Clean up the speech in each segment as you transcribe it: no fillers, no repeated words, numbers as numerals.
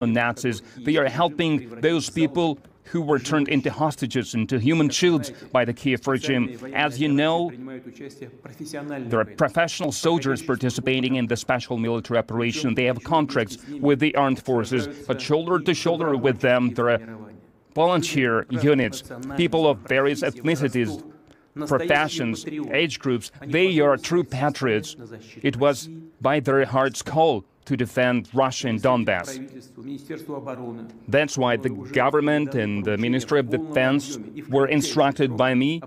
Nazis. They are helping those people who were turned into hostages, into human shields by the Kiev regime. As you know, there are professional soldiers participating in the special military operation. They have contracts with the armed forces, but shoulder to shoulder with them, there are volunteer units, people of various ethnicities, professions, age groups. They are true patriots. It was by their heart's call to defend Russia and Donbass. That's why the government and the Ministry of Defense were instructed by me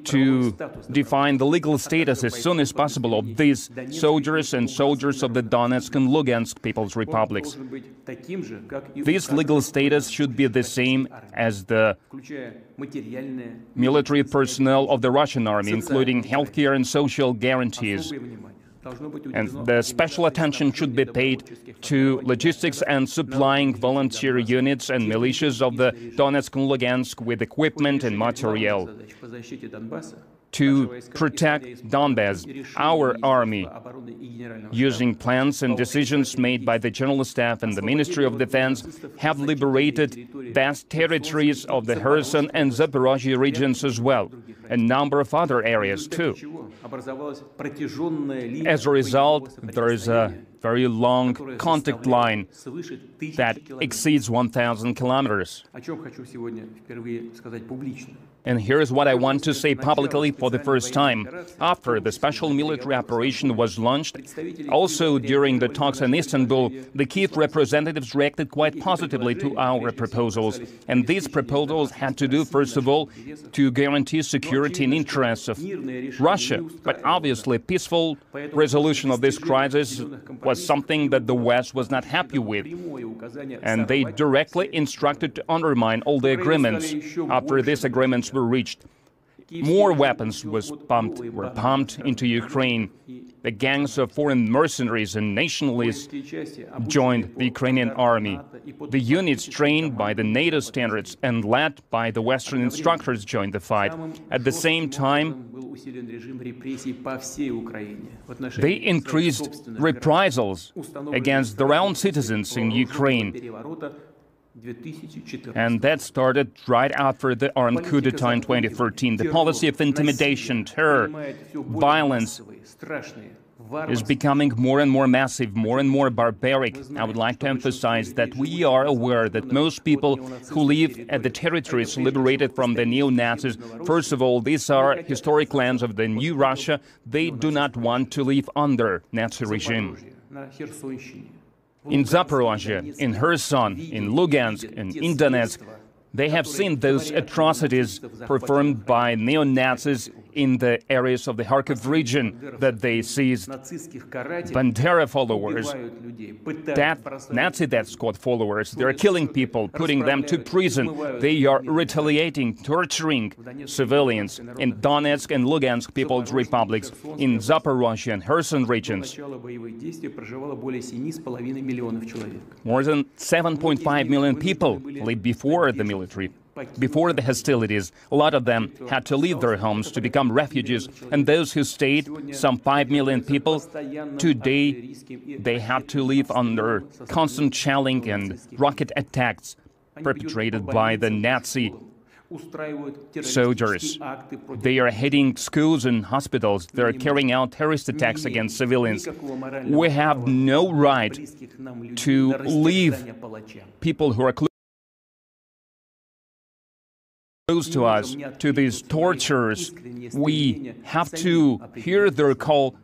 to define the legal status as soon as possible of these soldiers and soldiers of the Donetsk and Lugansk People's Republics. This legal status should be the same as the military personnel of the Russian army, including healthcare and social guarantees. And the special attention should be paid to logistics and supplying volunteer units and militias of the Donetsk and Lugansk with equipment and material. To protect Donbass, our army, using plans and decisions made by the General Staff and the Ministry of Defense, have liberated vast territories of the Kherson and Zaporozhye regions as well, a number of other areas too. As a result, there is a very long contact line that exceeds 1,000 kilometers. And here's what I want to say publicly for the first time. After the special military operation was launched, also during the talks in Istanbul, the Kiev representatives reacted quite positively to our proposals. And these proposals had to do, first of all, to guarantee security and interests of Russia. But obviously, peaceful resolution of this crisis was something that the West was not happy with. And they directly instructed to undermine all the agreements after these agreements were reached. More weapons were pumped into Ukraine. The gangs of foreign mercenaries and nationalists joined the Ukrainian army. The units trained by the NATO standards and led by the Western instructors joined the fight. At the same time, they increased reprisals against their own citizens in Ukraine. And that started right after the armed coup d'etat in 2013. The policy of intimidation, terror, violence is becoming more and more massive, more and more barbaric. I would like to emphasize that we are aware that most people who live at the territories liberated from the neo-Nazis, first of all, these are historic lands of the new Russia. They do not want to live under Nazi regime. In Zaporozhye, in Kherson, in Lugansk, and in Donetsk, they have seen those atrocities performed by neo-Nazis in the areas of the Kharkiv region that they seized. Bandera followers, Nazi death squad followers, they're killing people, putting them to prison. They are retaliating, torturing civilians in Donetsk and Lugansk People's Republics, in Zaporozhye and Kherson regions. More than 7.5 million people lived before the military. Before the hostilities, a lot of them had to leave their homes to become refugees, and those who stayed, some 5 million people, today they have to live under constant shelling and rocket attacks perpetrated by the Nazi soldiers. They are hitting schools and hospitals. They are carrying out terrorist attacks against civilians. We have no right to leave people who are close to us, to these torturers. We have to hear their call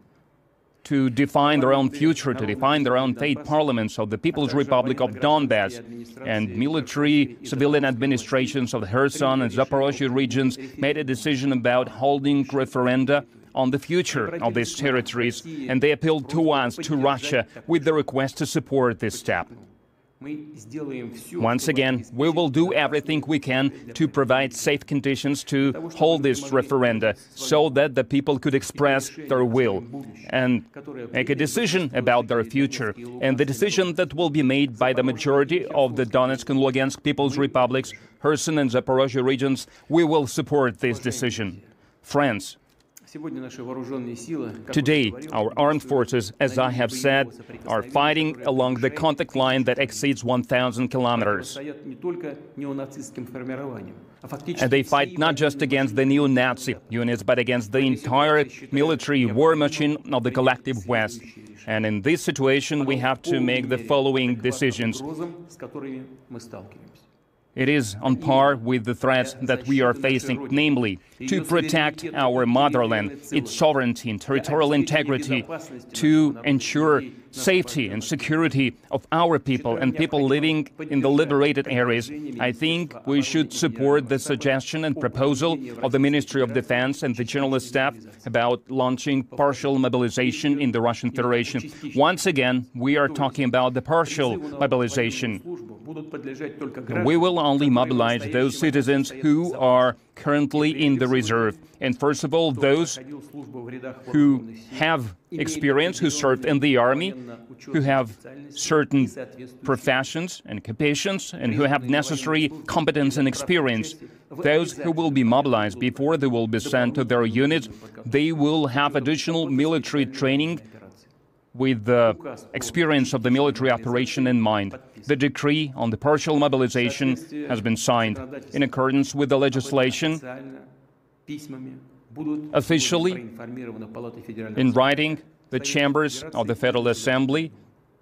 to define their own future, to define their own fate. Parliaments of the People's Republic of Donbass and military civilian administrations of the Kherson and Zaporozhye regions made a decision about holding referenda on the future of these territories, and they appealed to us, to Russia, with the request to support this step. Once again, we will do everything we can to provide safe conditions to hold this referenda so that the people could express their will and make a decision about their future. And the decision that will be made by the majority of the Donetsk and Lugansk People's Republics, Kherson and Zaporozhye regions, we will support this decision. Friends, Today, our armed forces, as I have said, are fighting along the contact line that exceeds 1,000 kilometers. And they fight not just against the neo-Nazi units, but against the entire military war machine of the collective West. And in this situation, we have to make the following decisions. It is on par with the threats that we are facing, namely, to protect our motherland, its sovereignty and territorial integrity, to ensure safety and security of our people and people living in the liberated areas. I think we should support the suggestion and proposal of the Ministry of Defense and the General Staff about launching partial mobilization in the Russian Federation. Once again, we are talking about the partial mobilization. We will only mobilize those citizens who are currently in the reserve. And first of all, those who have experience, who served in the army, who have certain professions and occupations, and who have necessary competence and experience. Those who will be mobilized before they will be sent to their units, they will have additional military training with the experience of the military operation in mind. The decree on the partial mobilization has been signed in accordance with the legislation. Officially, in writing, the chambers of the Federal Assembly,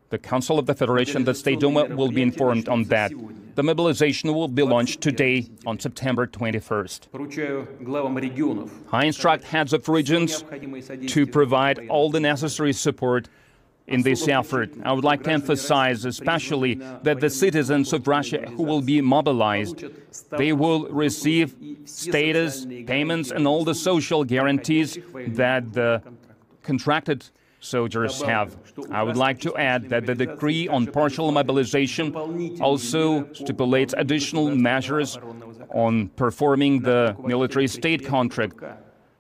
the Council of the Federation, the State Duma will be informed on that. The mobilization will be launched today on September 21st. I instruct heads of regions to provide all the necessary support in this effort. I would like to emphasize especially that the citizens of Russia who will be mobilized, they will receive status, payments, and all the social guarantees that the contracted soldiers have. I would like to add that the decree on partial mobilization also stipulates additional measures on performing the military state contract.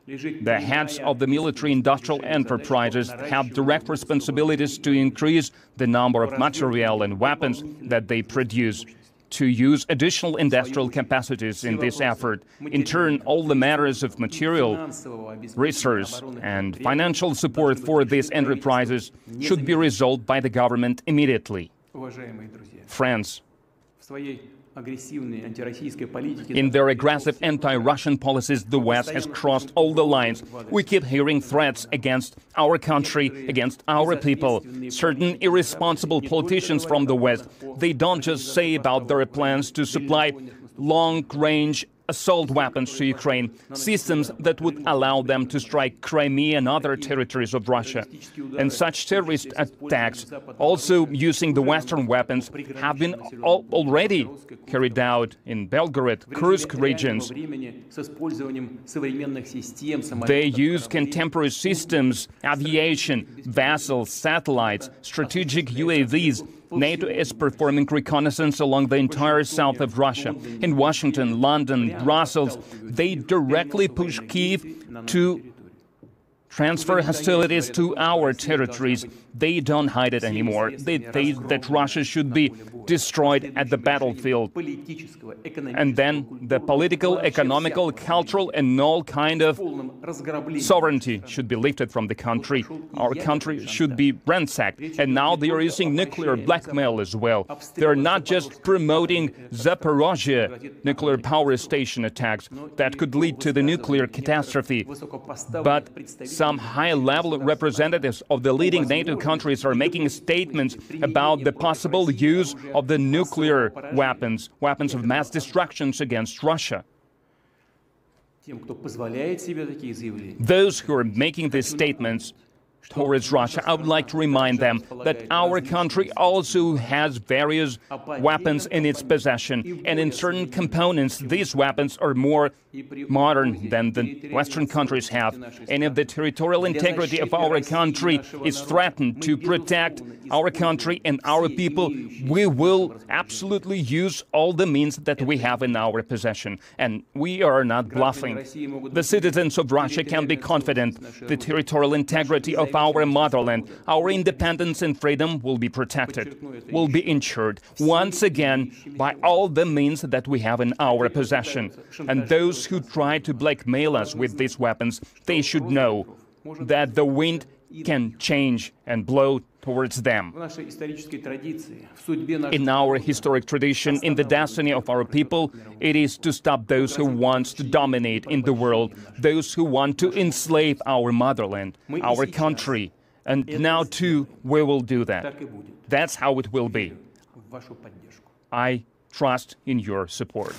The heads of the military-industrial enterprises have direct responsibilities to increase the number of material and weapons that they produce, to use additional industrial capacities in this effort. In turn, all the matters of material, resource, and financial support for these enterprises should be resolved by the government immediately. Friends, in their aggressive anti-Russian policies, the West has crossed all the lines. We keep hearing threats against our country, against our people. Certain irresponsible politicians from the West, they don't just say about their plans to supply long-range assault weapons to Ukraine, systems that would allow them to strike Crimea and other territories of Russia. And such terrorist attacks, also using the Western weapons, have been already carried out in Belgorod, Kursk regions. They use contemporary systems, aviation, vessels, satellites, strategic UAVs. NATO is performing reconnaissance along the entire south of Russia. In Washington, London, Brussels, they directly push Kyiv to transfer hostilities to our territories. They don't hide it anymore. They say that Russia should be destroyed at the battlefield. And then the political, economical, cultural, and all kind of sovereignty should be lifted from the country. Our country should be ransacked. And now they are using nuclear blackmail as well. They're not just promoting Zaporozhye nuclear power station attacks that could lead to the nuclear catastrophe, but some high-level representatives of the leading NATO countries are making statements about the possible use of the nuclear weapons of mass destruction against Russia. Those who are making these statements towards Russia, I would like to remind them that our country also has various weapons in its possession, and in certain components, these weapons are more modern than the Western countries have. And if the territorial integrity of our country is threatened, to protect our country and our people, we will absolutely use all the means that we have in our possession. And we are not bluffing. The citizens of Russia can be confident the territorial integrity of our motherland, our independence and freedom will be protected, will be ensured once again by all the means that we have in our possession. And those those who try to blackmail us with these weapons, they should know that the wind can change and blow towards them. In our historic tradition, in the destiny of our people, it is to stop those who want to dominate in the world, those who want to enslave our motherland, our country. And now, too, we will do that. That's how it will be. I trust in your support.